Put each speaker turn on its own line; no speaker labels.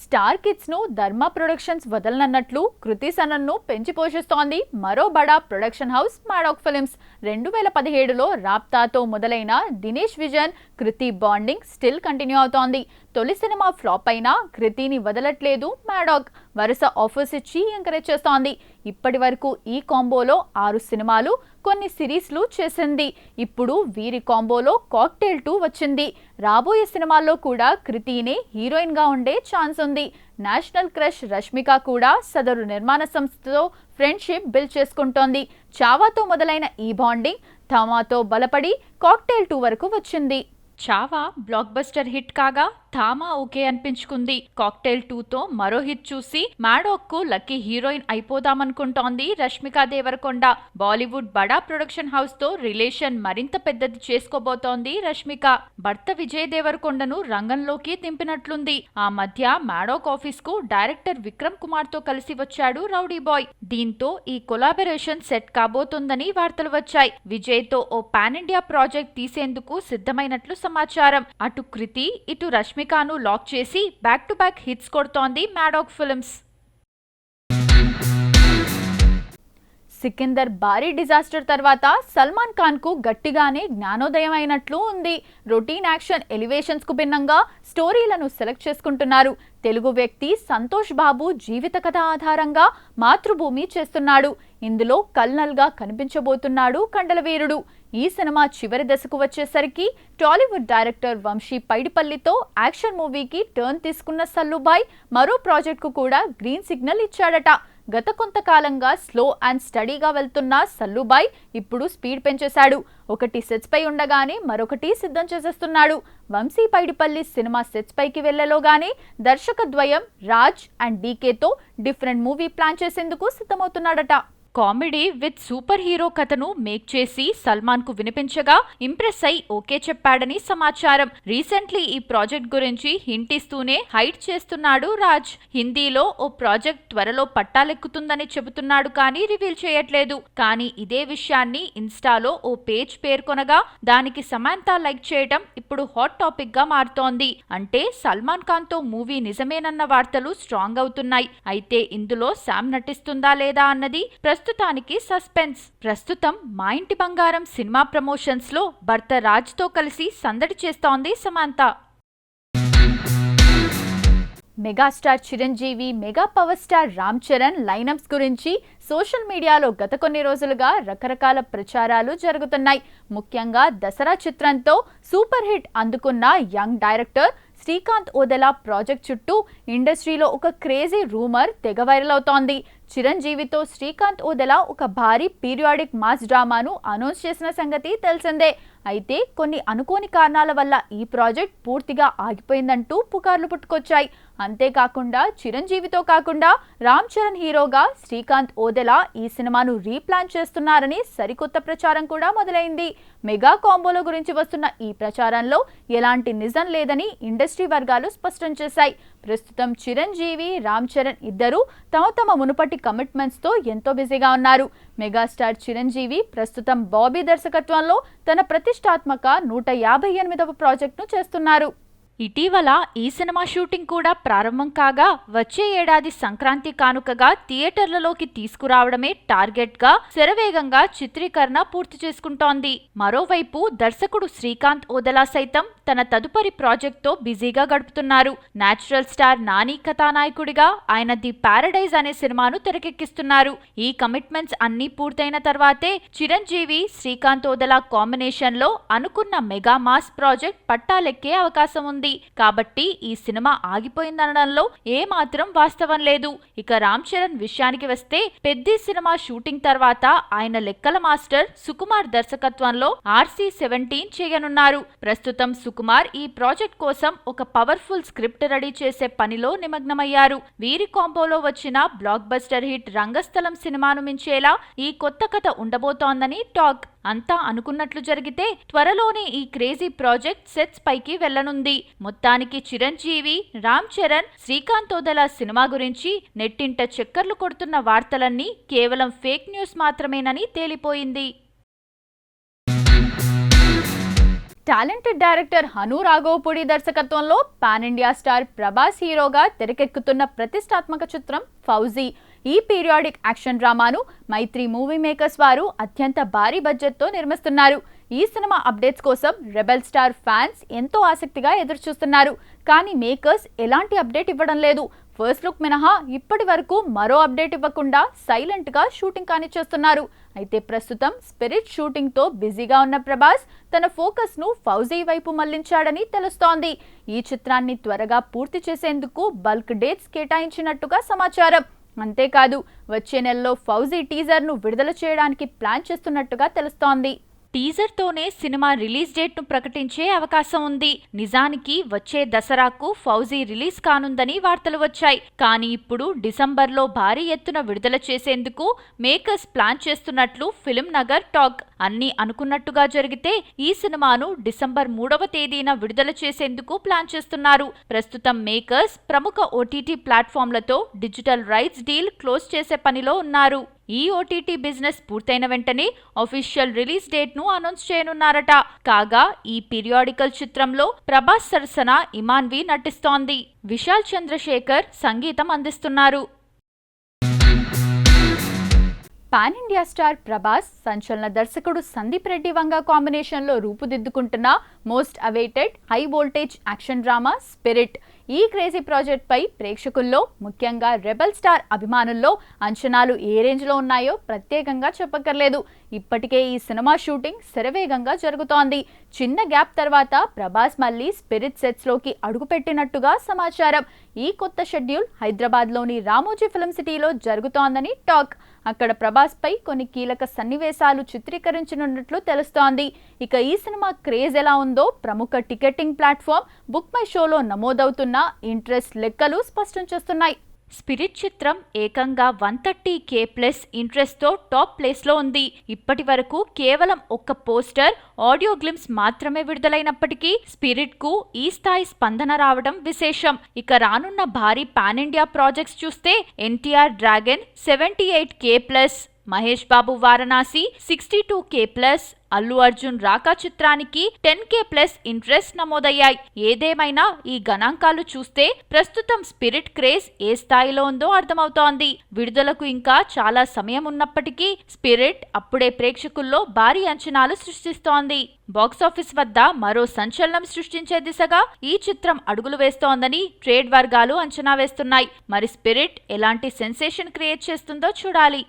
Star kids ను ధర్మ productions వదలనన్నట్లు కృతి సనన్ను పెంచి పోషిస్తోంది మరో బడా ప్రొడక్షన్ హౌస్ మాడోక్ ఫిల్మ్స్. 2017లో రాప్తాతో మొదలైన దినేష్ విజన్ కృతి బాండింగ్ స్టిల్ కంటిన్యూ అవుతోంది. తొలి సినిమా ఫ్లాప్ అయినా కృతిని వదలట్లేదు మాడోక్. వరుస ఆఫర్స్ ఇచ్చి ఎంకరేజ్ చేస్తోంది. ఇప్పటి వరకు ఈ కాంబోలో 6 సినిమాలు, కొన్ని సిరీస్లు చేసింది. ఇప్పుడు వీరి కాంబోలో కాక్టైల్ 2 వచ్చింది. రాబోయే సినిమాల్లో కూడా కృతినే హీరోయిన్ గా ఉండే ఛాన్స్ ఉంది. నేషనల్ క్రష్ రష్మిక కూడా సదరు నిర్మాణ సంస్థతో ఫ్రెండ్షిప్ బిల్డ్ చేసుకుంటోంది. చావాతో మొదలైన ఈ బాండింగ్ థామాతో బలపడి కాక్టైల్ 2 వరకు వచ్చింది. చావా బ్లాక్ బస్టర్ హిట్ కాగా థామా ఓకే అనిపించుకుంది. కాక్టైల్ 2తో మరో హిట్ చూసి మాడోక్ కు లక్కీ హీరోయిన్ అయిపోదామనుకుంటోంది రష్మిక దేవరకొండ. బాలీవుడ్ బడా ప్రొడక్షన్ హౌస్ తో రిలేషన్ మరింత పెద్దది చేసుకోబోతోంది రష్మిక. భర్త విజయ్ దేవరకొండను రంగంలోకి దింపినట్లుంది. ఆ మధ్య మాడోక్ ఆఫీస్ కు డైరెక్టర్ విక్రమ్ కుమార్ తో కలిసి వచ్చాడు రౌడీ బాయ్. దీంతో ఈ కొలాబరేషన్ సెట్ కాబోతోందని వార్తలు వచ్చాయి. విజయ్ తో ఓ పాన్ ఇండియా ప్రాజెక్ట్ తీసేందుకు సిద్ధమైనట్లు సమాచారం. అటు కృతి ఇటు రష్మికను లాక్ చేసి బ్యాక్ టు బ్యాక్ హిట్స్ కొడుతోంది మాడోక్ ఫిల్మ్స్. సికిందర్ భారీ డిజాస్టర్ తర్వాత సల్మాన్ ఖాన్ కు గట్టిగానే జ్ఞానోదయం అయినట్లు ఉంది. రొటీన్ యాక్షన్ ఎలివేషన్స్ కు భిన్నంగా స్టోరీలను సెలెక్ట్ చేసుకుంటున్నారు. తెలుగు వ్యక్తి సంతోష్ బాబు జీవిత కథ ఆధారంగా మాతృభూమి చేస్తున్నాడు. ఇందులో కల్నల్ గా కనిపించబోతున్నాడు కండలవీరుడు. ఈ సినిమా చివరి దశకు వచ్చేసరికి టాలీవుడ్ డైరెక్టర్ వంశీ పైడిపల్లితో యాక్షన్ మూవీకి టర్న్ తీసుకున్న సల్లుబాయ్ మరో ప్రాజెక్టుకు కూడా గ్రీన్ సిగ్నల్ ఇచ్చాడట. గత కొంతకాలంగా స్లో అండ్ స్టడీగా వెళ్తున్న సల్లుబాయ్ ఇప్పుడు స్పీడ్ పెంచేశాడు. ఒకటి సెట్స్ పై ఉండగానే మరొకటి సిద్ధం చేసేస్తున్నాడు. వంశీ పైడిపల్లి సినిమా సెట్స్ పైకి వెళ్లలోగానే దర్శక ద్వయం రాజ్ అండ్ డీకేతో డిఫరెంట్ మూవీ ప్లాన్ చేసేందుకు సిద్ధమవుతున్నాడట. కామెడీ విత్ సూపర్ హీరో కథను మేక్ చేసి సల్మాన్ కు వినిపించగా ఇంప్రెస్ అయి ఓకే చెప్పాడని సమాచారం. రీసెంట్లీ ఈ ప్రాజెక్ట్ గురించి హింట్ ఇస్తూనే హైడ్ చేస్తున్నాడు రాజ్. హిందీలో ఓ ప్రాజెక్ట్ త్వరలో పట్టాలెక్కుతుందని చెబుతున్నాడు కానీ రివీల్ చేయట్లేదు. కానీ ఇదే విషయాన్ని ఇన్స్టాలో ఓ పేజ్ పేర్కొనగా దానికి సమాంతా లైక్ చేయడం ఇప్పుడు హాట్ టాపిక్ గా మారుతోంది. అంటే సల్మాన్ ఖాన్ తో మూవీ నిజమేనన్న వార్తలు స్ట్రాంగ్ అవుతున్నాయి. అయితే ఇందులో శామ్ నటిస్తుందా లేదా అన్నది ప్రస్తుతానికి సస్పెన్స్. ప్రస్తుతం మా ఇంటి బంగారం సినిమా ప్రమోషన్స్ లో భర్త రాజ్ తో కలిసి సందడి చేస్తోంది Samantha. Megastar Chiranjeevi, mega power star Ram Charan line-ups గురించి సోషల్ మీడియాలో గత కొన్ని రోజులుగా రకరకాల ప్రచారాలు జరుగుతున్నాయి. ముఖ్యంగా దసరా చిత్రంతో సూపర్ హిట్ అందుకున్న young director Srikanth Odela project చుట్టూ ఇండస్ట్రీలో ఒక క్రేజీ రూమర్ తెగ వైరల్ అవుతోంది. చిరంజీవితో శ్రీకాంత్ ఓదెలా ఒక భారీ పీరియాడిక్ మాస్ డ్రామాను అనౌన్స్ చేసిన సంగతి తెలిసిందే. అయితే కొన్ని అనుకోని కారణాల వల్ల ఈ ప్రాజెక్ట్ పూర్తిగా ఆగిపోయిందంటూ పుకార్లు పుట్టుకొచ్చాయి. అంతేకాకుండా చిరంజీవితో కాకుండా రామ్ చరణ్ హీరోగా శ్రీకాంత్ ఓదెలా ఈ సినిమాను రీప్లాన్ చేస్తున్నారని సరికొత్త ప్రచారం కూడా మొదలైంది. మెగా కాంబోల గురించి వస్తున్న ఈ ప్రచారంలో ఎలాంటి నిజం లేదని ఇండస్ట్రీ వర్గాలు స్పష్టం చేశాయి. ప్రస్తుతం చిరంజీవి, రామ్ చరణ్ ఇద్దరూ తమ మునుపటి కమిట్మెంట్స్ తో ఎంతో బిజీగా ఉన్నారు. మెగాస్టార్ చిరంజీవి ప్రస్తుతం బాబీ దర్శకత్వంలో తన ప్రతిష్టాత్మక 158వ ప్రాజెక్టును చేస్తున్నారు. ఇటీవల ఈ సినిమా షూటింగ్ కూడా ప్రారంభం కాగా వచ్చే ఏడాది సంక్రాంతి కానుకగా థియేటర్లలోకి తీసుకురావడమే టార్గెట్ గా శరవేగంగా చిత్రీకరణ పూర్తి చేసుకుంటోంది. మరోవైపు దర్శకుడు శ్రీకాంత్ ఓదెలా సైతం తన తదుపరి ప్రాజెక్ట్ తో బిజీగా గడుపుతున్నారు. నేచురల్ స్టార్ నాని కథానాయకుడిగా ఆయన ది పారడైజ్ అనే సినిమాను తెరకెక్కిస్తున్నారు. ఈ కమిట్మెంట్స్ అన్ని పూర్తయిన తర్వాతే చిరంజీవి, శ్రీకాంత్ ఓదెలా కాంబినేషన్ లో అనుకున్న మెగా మాస్ ప్రాజెక్ట్ పట్టాలెక్కే అవకాశం ఉంది. కాబట్టి ఈ సినిమా ఆగిపోయిందనడంలో ఏమాత్రం వాస్తవం లేదు. ఇక రామ్ చరణ్ విషయానికి వస్తే పెద్ది సినిమా షూటింగ్ తర్వాత ఆయన లెక్కల మాస్టర్ సుకుమార్ దర్శకత్వంలో RC-17 చేయనున్నారు. ప్రస్తుతం సుకుమార్ ఈ ప్రాజెక్ట్ కోసం ఒక పవర్ఫుల్ స్క్రిప్ట్ రెడీ చేసే పనిలో నిమగ్నమయ్యారు. వీరి కాంబోలో వచ్చిన బ్లాక్ బస్టర్ హిట్ రంగస్థలం సినిమాను మించేలా ఈ కొత్త కథ ఉండబోతోందని టాక్. అంతా అనుకున్నట్లు జరిగితే త్వరలోనే ఈ క్రేజీ ప్రాజెక్ట్ సెట్స్ పైకి వెళ్లనుంది. మొత్తానికి చిరంజీవి, రామ్ చరణ్, శ్రీకాంత్ ఓదెలా సినిమా గురించి నెట్టింట చక్కర్లు కొడుతున్న వార్తలన్నీ కేవలం ఫేక్ న్యూస్ మాత్రమేనని తేలిపోయింది. టాలెంటెడ్ డైరెక్టర్ హను రాఘవపూడి దర్శకత్వంలో పాన్ ఇండియా స్టార్ ప్రభాస్ హీరోగా తెరకెక్కుతున్న ప్రతిష్టాత్మక చిత్రం ఫౌజీ. ఈ పీరియాడిక్ యాక్షన్ డ్రామాను మైత్రి మూవీ మేకర్స్ వారు అత్యంత భారీ బడ్జెట్తో నిర్మిస్తున్నారు. ఈ సినిమా అప్డేట్స్ కోసం రెబెల్ స్టార్ ఫ్యాన్స్ ఎంతో ఆసక్తిగా ఎదురుచూస్తున్నారు. కానీ మేకర్స్ ఎలాంటి అప్డేట్ ఇవ్వడం లేదు. ఫస్ట్ లుక్ మినహా ఇప్పటి వరకు మరో అప్డేట్ ఇవ్వకుండా సైలెంట్ గా షూటింగ్ కానిచేస్తున్నారు. అయితే ప్రస్తుతం స్పిరిట్ షూటింగ్ తో బిజీగా ఉన్న ప్రభాస్ తన ఫోకస్ ను ఫౌజీ వైపు మళ్లించాడని తెలుస్తోంది. ఈ చిత్రాన్ని త్వరగా పూర్తి చేసేందుకు బల్క్ డేట్స్ కేటాయించినట్టుగా సమాచారం. అంతేకాదు వచ్చే నెలలో ఫౌజీ టీజర్ ను విడుదల చేయడానికి ప్లాన్ చేస్తున్నట్టుగా తెలుస్తోంది. టీజర్ తోనే సినిమా రిలీజ్ డేట్ ను ప్రకటించే అవకాశం ఉంది. నిజానికి వచ్చే దసరాకు ఫౌజీ రిలీజ్ కానుందని వార్తలు వచ్చాయి. కానీ ఇప్పుడు డిసెంబర్లో భారీ ఎత్తున విడుదల చేసేందుకు మేకర్స్ ప్లాన్ చేస్తున్నట్లు ఫిల్మ్ నగర్ టాక్. అన్నీ అనుకున్నట్టుగా జరిగితే ఈ సినిమాను డిసెంబర్ 3వ తేదీన విడుదల చేసేందుకు ప్లాన్ చేస్తున్నారు. ప్రస్తుతం మేకర్స్ ప్రముఖ ఓటీటీ ప్లాట్ఫామ్లతో డిజిటల్ రైట్స్ డీల్ క్లోజ్ చేసే పనిలో ఉన్నారు. ఈ ఓటీటీ బిజినెస్ పూర్తయిన వెంటనే అఫీషియల్ రిలీజ్ డేట్ ను అనౌన్స్ చేయనున్నారట. కాగా ఈ పీరియాడికల్ చిత్రంలో ప్రభాస్ సరసన ఇమాన్వి నటిస్తోంది. విశాల్ చంద్రశేఖర్ సంగీతం అందిస్తున్నారు. పాన్ ఇండియా స్టార్ ప్రభాస్ సంచలన దర్శకుడు సందీప్ రెడ్డి వంగ కాంబినేషన్లో రూపుదిద్దుకుంటున్న most awaited high voltage action drama Spirit. ఈ క్రేజీ ప్రాజెక్ట్ పై ప్రేక్షకుల్లో ముఖ్యంగా రెబెల్ స్టార్ అభిమానుల్లో అంచనాలు ఏ రేంజ్లో ఉన్నాయో ప్రత్యేకంగా చెప్పక్కర్లేదు. ఇప్పటికే ఈ సినిమా షూటింగ్ శరవేగంగా జరుగుతోంది. చిన్న గ్యాప్ తర్వాత ప్రభాస్ మళ్లీ స్పిరిట్ సెట్స్లోకి అడుగుపెట్టినట్టుగా సమాచారం. ఈ కొత్త షెడ్యూల్ హైదరాబాద్లోని రామోజీ ఫిల్మ్ సిటీలో జరుగుతోందని టాక్. అక్కడ ప్రభాస్ పై కొన్ని కీలక సన్నివేశాలు చిత్రీకరించనున్నట్లు తెలుస్తోంది. ఇక ఈ సినిమా క్రేజ్ ఎలా ఉందో ప్రముఖ టికెటింగ్ ప్లాట్ఫామ్ బుక్ మై షోలో నమోదవుతున్న ఇంట్రెస్ట్ లెక్కలు స్పష్టం చేస్తున్నాయి. స్పిరిట్ చిత్రం ఏకంగా 130K+ ఇంట్రెస్ట్ తో టాప్ ప్లేస్ లో ఉంది. ఇప్పటి వరకు కేవలం ఒక్క పోస్టర్, ఆడియో గ్లిమ్స్ మాత్రమే విడుదలైనప్పటికీ స్పిరిట్ కు ఈ స్థాయి స్పందన రావడం విశేషం. ఇక రానున్న భారీ పాన్ ఇండియా ప్రాజెక్ట్స్ చూస్తే NTR dragon 78K+, Mahesh Babu Varanasi 62K+, Allu Arjun రాకా చిత్రానికి 10K+ ఇంట్రెస్ట్ నమోదయ్యాయి. ఏదేమైనా ఈ గణాంకాలు చూస్తే ప్రస్తుతం స్పిరిట్ క్రేజ్ ఏ స్థాయిలో ఉందో అర్థమవుతోంది. విడుదలకు ఇంకా చాలా సమయం ఉన్నప్పటికీ స్పిరిట్ అప్పుడే ప్రేక్షకుల్లో భారీ అంచనాలు సృష్టిస్తోంది. బాక్సాఫీస్ వద్ద మరో సంచలనం సృష్టించే దిశగా ఈ చిత్రం అడుగులు వేస్తోందని ట్రేడ్ వర్గాలు అంచనా వేస్తున్నాయి. మరి స్పిరిట్ ఎలాంటి సెన్సేషన్ క్రియేట్ చేస్తుందో చూడాలి.